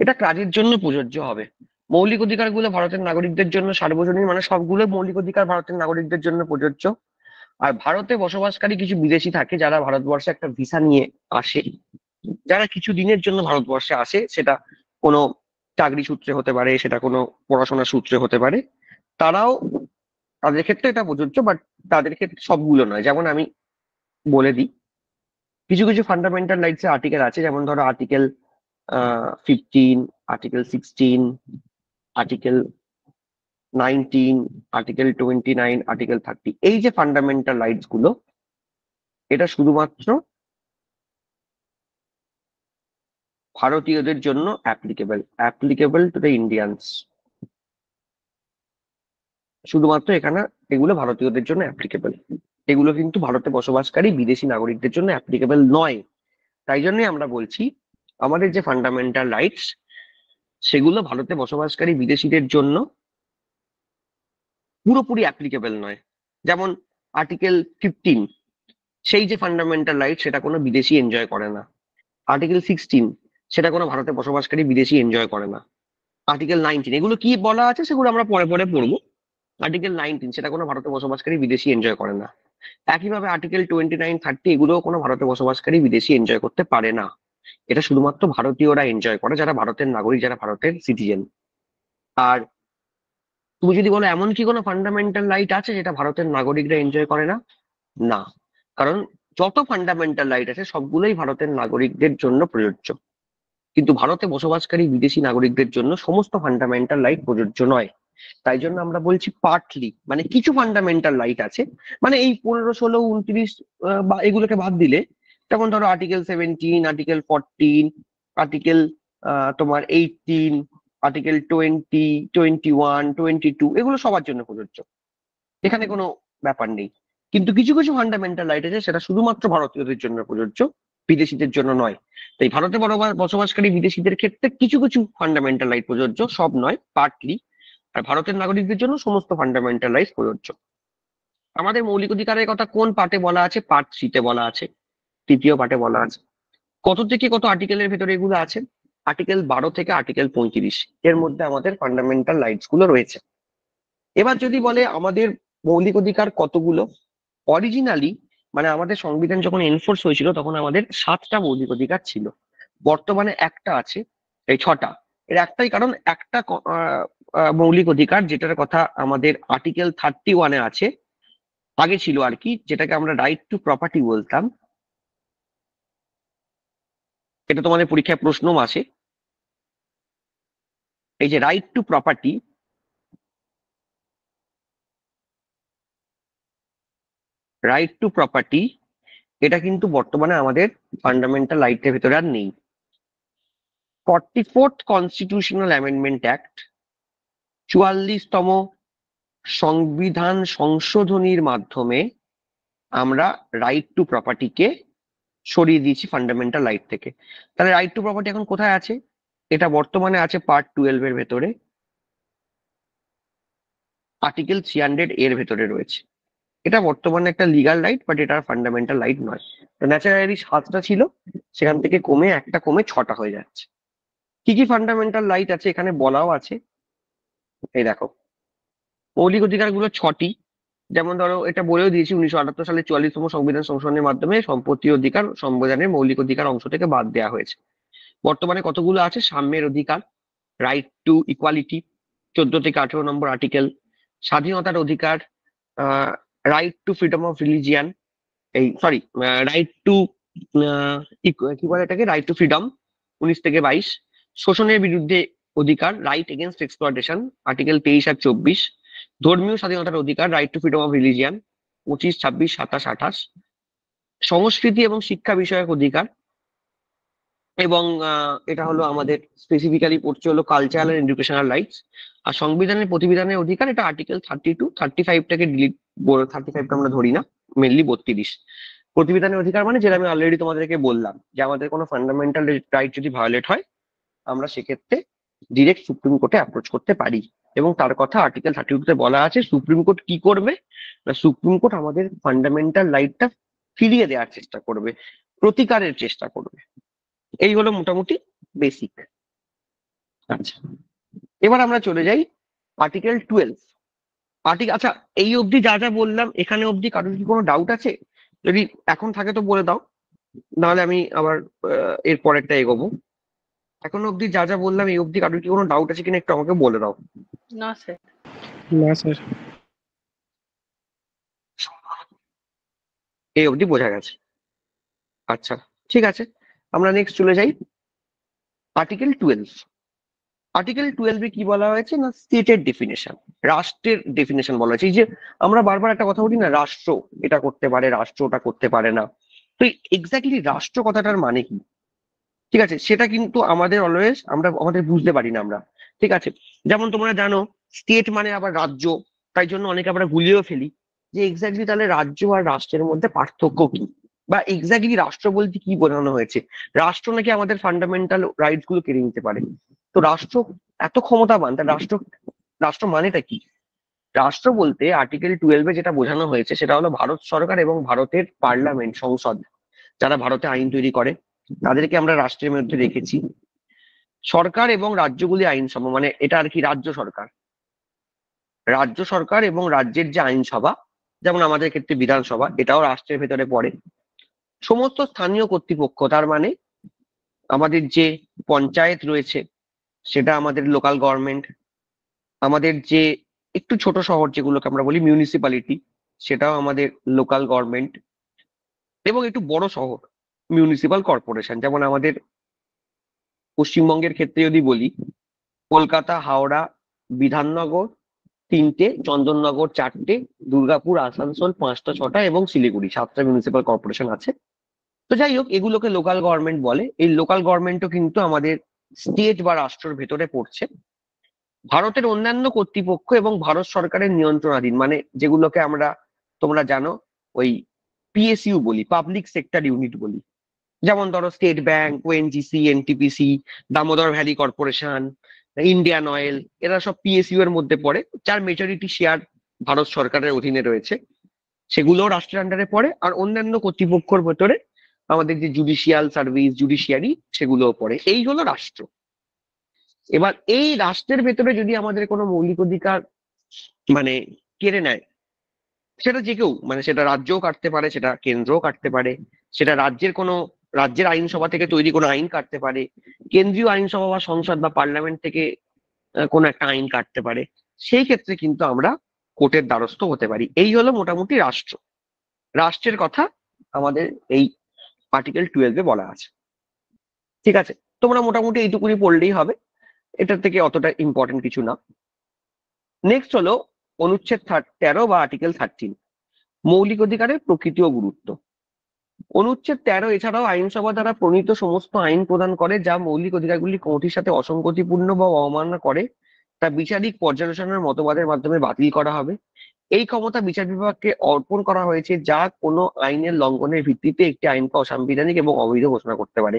এটা কাজের জন্য প্রযোজ্য হবে। মৌলিক অধিকারগুলো ভারতের নাগরিকদের জন্য সার্বজনীন, মানে সবগুলো মৌলিক অধিকার ভারতের নাগরিকদের জন্য প্রযোজ্য। আর ভারতে বসবাসকারী কিছু বিদেশি থাকে যারা ভারতবর্ষে একটা ভিসা নিয়ে আসে, যারা কিছু দিনের জন্য ভারতবর্ষে আসে, সেটা কোনো চাকরি সূত্রে হতে পারে, সেটা কোনো পড়াশোনার সূত্রে হতে পারে, তারাও, তাদের ক্ষেত্রে এটা প্রযোজ্য, বাট তাদের ক্ষেত্রে সবগুলো নয়। যেমন আমি বলে দিই, কিছু কিছু ফান্ডামেন্টাল রাইটস এর আর্টিকেল আছে, যেমন ধরো article 15, article 16, article 19, article 29, article 30। এই যে ফান্ডামেন্টাল রাইটস গুলো, এটা শুধুমাত্র ভারতীয়দের জন্য applicable, applicable to the Indians. শুধুমাত্র এখানে এগুলো ভারতীয়দের জন্য অ্যাপ্লিকেবল, এগুলো কিন্তু ভারতে বসবাসকারী বিদেশি নাগরিকদের জন্য অ্যাপ্লিকেবল নয়। তাই জন্যই আমরা বলছি আমাদের যে ফান্ডামেন্টাল রাইটস, সেগুলো ভারতে বসবাসকারী বিদেশিদের জন্য পুরোপুরি অ্যাপ্লিকেবল নয়। যেমন আর্টিকেল 15, সেই যে ফান্ডামেন্টাল রাইট, সেটা কোনো বিদেশি এনজয় করে না। আর্টিকেল 16, সেটা কোনো ভারতে বসবাসকারী বিদেশি এনজয় করে না। আর্টিকেল 19, এগুলো কি বলা আছে সেগুলো আমরা পরে পরে পড়বো। আর্টিকেল 19, সেটা কোনো ভারতে বসবাসকারী বিদেশি এনজয় করে না। একইভাবে আর্টিকেল 29, 30, এগুলোও কোনো ভারতে বসবাসকারী বিদেশি এনজয় করতে পারে না। এটা শুধুমাত্র ভারতীয়রা এনজয় করে, যারা ভারতের নাগরিক, যারা ভারতের সিটিজেন। আর তুমি যদি বলো এমন কি কোনো ফান্ডামেন্টাল রাইট আছে যেটা ভারতের নাগরিকরা এনজয় করে না, না। কারণ যত ফান্ডামেন্টাল রাইট আছে সবগুলোই ভারতের নাগরিকদের জন্য প্রযোজ্য, কিন্তু ভারতে বসবাসকারী বিদেশি নাগরিকদের জন্য সমস্ত ফান্ডামেন্টাল রাইট প্রযোজ্য নয়। তাই জন্য আমরা বলছি পার্টলি, মানে কিছু ফান্ডামেন্টাল রাইট আছে, মানে এই 15, 16, 29 বা এগুলোকে বাদ দিলে, যেমন ধরো আর্টিকেল 17, আর্টিকেল 14, আর্টিকেল তোমার 18, আর্টিকেল 20, 21, 22, এগুলো সবার জন্য প্রযোজ্য, এখানে কোনো ব্যাপার নেই। কিন্তু কিছু কিছু ফান্ডামেন্টাল রাইট আছে, সেটা শুধুমাত্র ভারতীয়দের জন্য প্রযোজ্য, বিদেশিদের জন্য নয়। তাই ভারতে বসবাসকারী বিদেশিদের ক্ষেত্রে কিছু কিছু ফান্ডামেন্টাল রাইট প্রযোজ্য, সব নয়, পার্টলি। আর ভারতের নাগরিকদের জন্য সমস্ত ফান্ডামেন্টাল রাইট প্রযোজ্য। আমাদের মৌলিক অধিকারের কথা কোন পার্টে বলা আছে? পার্ট 3 তে বলা আছে, তৃতীয় পার্টে বলা আছে। কত থেকে কত আর্টিকেলের ভেতরে এগুলো আছে? আর্টিকেল 12 থেকে আর্টিকেল 35, এর মধ্যে আমাদের ফান্ডামেন্টাল রাইটস গুলো রয়েছে। এবার যদি বলে আমাদের মৌলিক অধিকার কতগুলো, অরিজিনালি মানে আমাদের সংবিধান যখন এনফোর্স হয়েছিল তখন আমাদের 7টা মৌলিক অধিকার ছিল। বর্তমানে একটা আছে, এই 6টা। এর একটাই কারণ, একটা মৌলিক অধিকার যেটার কথা আমাদের আর্টিকেল 31-এ আছে, আগে ছিল আর কি, যেটাকে আমরা রাইট টু প্রপার্টি বলতাম। এটা তোমাদের পরীক্ষায় প্রশ্নও আসে। এই যে right two property, right two property, এটা কিন্তু বর্তমানে আমাদের ফান্ডামেন্টাল রাইটের ভেতরে আর নেই। 44th কনস্টিটিউশনাল অ্যামেন্ডমেন্ট অ্যাক্ট, 44তম সংবিধান সংশোধনীর মাধ্যমে আমরা রাইট টু প্রপার্টিকে সরিয়ে দিয়েছি ফান্ডামেন্টাল রাইট থেকে। তাহলে রাইট টু প্রপার্টি এখন কোথায় আছে? এটা বর্তমানে আছে পার্ট 12 এর ভেতরে, আর্টিকেল 300 এর ভেতরে রয়েছে। এটা বর্তমানে একটা লিগাল রাইট, বাট এটা ফান্ডামেন্টাল রাইট নয়। তো ন্যাচারালি 7টা ছিল, সেখান থেকে কমে একটা কমে 6টা হয়ে যাচ্ছে। কি কি ফান্ডামেন্টাল রাইট আছে এখানে বলাও আছে, এই দেখো। মৌলিক অধিকার গুলো 6টি। যেমন ধরো, এটা বলেও দিয়েছি, 1978 সালে 44তম সংবিধান সংশোধনের মাধ্যমে সম্পত্তি অধিকার সংবিধানের মৌলিক অধিকার অংশ থেকে বাদ দেওয়া হয়েছে। বর্তমানে কতগুলো আছে? সাম্যের অধিকার, রাইট টু ইকুয়ালিটি, 14 থেকে 18 নম্বর আর্টিকেল। স্বাধীনতার অধিকার, right two freedom of religion, এই সরি, রাইট টু কি বলে এটাকে, রাইট টু ফ্রিডম, 19 থেকে 22। শোষণের বিরুদ্ধে অধিকার, রাইট এগেনস্ট এক্সপ্লয়টেশন, আর্টিকেল 23 আর 24। ধর্মীয় স্বাধীনতার অধিকার, right two freedom of religion, 25, 26, 27, 28। সংস্কৃতি এবং শিক্ষা বিষয়ক অধিকার, এবং এটা হলো আমাদের স্পেসিফিক্যালি পড়ছে হলো কালচারাল এন্ড এডুকেশনাল রাইটস। আর সংবিধানের প্রতিবিধানের অধিকার, এটা আর্টিকেল 32, 35টাকে ডিলিট, 35টা আমরা ধরি না, মেনলি 32। প্রতিবিধানের অধিকার মানে, যেটা আমি অলরেডি তোমাদেরকে বললাম, যে আমাদের কোনো ফান্ডামেন্টাল রাইট যদি ভায়োলেট হয়, আমরা সেক্ষেত্রে ডিরেক্ট সুপ্রিম কোর্টে অ্যাপ্রোচ করতে পারি। এবং তার কথা আর্টিকেল 32-তে বলা আছে, সুপ্রিম কোর্ট কি করবে না, সুপ্রিম কোর্ট আমাদের ফান্ডামেন্টাল রাইটটা ফিরিয়ে দেওয়ার চেষ্টা করবে, প্রতিকারের চেষ্টা করবে। এই হলো মোটামুটি বেসিক। আচ্ছা, এবার আমরা চলে যাই আর্টিকেল 12। আচ্ছা, এই অবধি যা যা বললাম এখানে অবধি কারোর কি কোনো ডাউট আছে? যদি এখন থাকে তো বলে দাও, নাহলে আমি আবার এর পরেরটা এগোবো। এখন অবধি যা যা বললাম এই অবধি কারোর কি কোনো ডাউট আছে কিনা একটু আমাকে বলে দাও। না স্যার। না স্যার। এই অবধি বোঝা গেছে। আচ্ছা, ঠিক আছে, আমরা নেক্সট চলে যাই আর্টিকেল 12। আর্টিকেল 12 কি বলা হয়েছে না, স্টেটের ডেফিনেশন, রাষ্ট্রের ডেফিনেশন বলা হয়েছে। এই যে আমরা বারবার একটা কথা বলি না, রাষ্ট্র এটা করতে পারে, রাষ্ট্র ওটা করতে পারে না, তো এক্স্যাক্টলি রাষ্ট্র কথাটার মানে কি, ঠিক আছে, সেটা কিন্তু আমাদের অলওয়েজ আমরা আমাদের বুঝতে পারি না আমরা। ঠিক আছে, যেমন তোমরা জানো স্টেট মানে আবার রাজ্য, তাই জন্য অনেকে আমরা গুলিয়েও ফেলি যে এক্স্যাক্টলি তাহলে রাজ্য আর রাষ্ট্রের মধ্যে পার্থক্য কি, বা এক্স্যাক্টলি রাষ্ট্র বলতে কি বোঝানো হয়েছে। রাষ্ট্র নাকি আমাদের ফান্ডামেন্টাল রাইটস গুলো কেড়ে নিতে পারে, তো রাষ্ট্র এত ক্ষমতাবান, তা রাষ্ট্র রাষ্ট্র মানেটা কি? রাষ্ট্র বলতে আর্টিকেল 12 যেটা বোঝানো হয়েছে সেটা হলো ভারত সরকার এবং ভারতের পার্লামেন্ট, সংসদ, যারা ভারতে আইন তৈরি করে তাদেরকে আমরা রাষ্ট্রের মধ্যে রেখেছি। সরকার এবং রাজ্যগুলি আইনসভা, মানে এটা আর কি রাজ্য সরকার, রাজ্য সরকার এবং রাজ্যের যে আইনসভা, যেমন আমাদের ক্ষেত্রে বিধানসভা, এটাও রাষ্ট্রের ভেতরে পড়ে। সমস্ত স্থানীয় কর্তৃপক্ষ, তার মানে আমাদের যে পঞ্চায়েত রয়েছে সেটা আমাদের লোকাল গভর্নমেন্ট, আমাদের যে একটু ছোট শহর যেগুলোকে আমরা বলি মিউনিসিপ্যালিটি, সেটাও আমাদের লোকাল গভর্নমেন্ট, এবং একটু বড় শহর মিউনিসিপাল কর্পোরেশন, যেমন আমাদের পশ্চিমবঙ্গের ক্ষেত্রে যদি বলি, কলকাতা, হাওড়া, বিধাননগর তিনটে, চন্দননগর চারটে, দুর্গাপুর, আসানসোল পাঁচটা ছটা, এবং শিলিগুড়ি সাতটা মিউনিসিপাল কর্পোরেশন আছে। তো যাই হোক, এগুলোকে লোকাল গভর্নমেন্ট বলে। এই লোকাল গভর্নমেন্টও কিন্তু আমাদের স্টেট বা রাষ্ট্রের ভেতরে পড়ছে। ভারতের অন্যান্য কর্তৃপক্ষ এবং ভারত সরকারের নিয়ন্ত্রণাধীন, মানে যেগুলোকে আমরা, তোমরা জানো, ওই পিএসইউ বলি, পাবলিক সেক্টর ইউনিট বলি, যেমন ধরো state bank, ONGC, NTPC, Damodar valley corporation, Indian oil, এরা সব পিএসইউ এর মধ্যে পড়ে, যার মেজরিটি শেয়ার ভারত সরকারের অধীনে রয়েছে, সেগুলোও রাষ্ট্রের আন্ডারে পড়ে। আর অন্যান্য কর্তৃপক্ষের ভেতরে আমাদের যে জুডিশিয়াল সার্ভিস, জুডিশিয়ারি, সেগুলোও পড়ে। এই হলো রাষ্ট্র। এবার এই রাষ্ট্রের ভেতরে যদি আমাদের কোনো মৌলিক অধিকার মানে কেড়ে নেয়, সেটা যে কেউ, মানে সেটা রাজ্যও কাটতে পারে, সেটা কেন্দ্রও কাটতে পারে, সেটা রাজ্যের কোনো রাজ্যের আইনসভা থেকে তৈরি কোনো আইন কাটতে পারে, কেন্দ্রীয় আইনসভা বা সংসদ বা পার্লামেন্ট থেকে কোনো একটা আইন কাটতে পারে, সেই ক্ষেত্রে কিন্তু আমরা কোর্টের দ্বারস্থ হতে পারি। এই হলো মোটামুটি রাষ্ট্র। রাষ্ট্রের কথা আমাদের এই আর্টিকেল 12 বলা আছে। ঠিক আছে, তোমরা মোটামুটি এইটুকুনি পড়লেই হবে, এটার থেকে অতটা ইম্পর্টেন্ট কিছু না। নেক্সট হলো অনুচ্ছেদ 13 বা আর্টিকেল 13, মৌলিক অধিকারের প্রকৃতি ও গুরুত্ব। অনুচ্ছেদ 13 এছাড়াও আইনসভা দ্বারা প্রণীত সমস্ত আইন প্রদান করে যা মৌলিক অধিকারগুলি কোনটির সাথে অসঙ্গতিপূর্ণ বা অবমাননা করে তা বিচারিক পর্যালোচনার মতবাদের মাধ্যমে বাতিল করা হবে। এই ক্ষমতা বিচার বিভাগকে অর্পণ করা হয়েছে, যা কোনো আইনের লঙ্ঘনের ভিত্তিতে একটি আইনকে অসাংবিধানিক এবং অবৈধ ঘোষণা করতে পারে।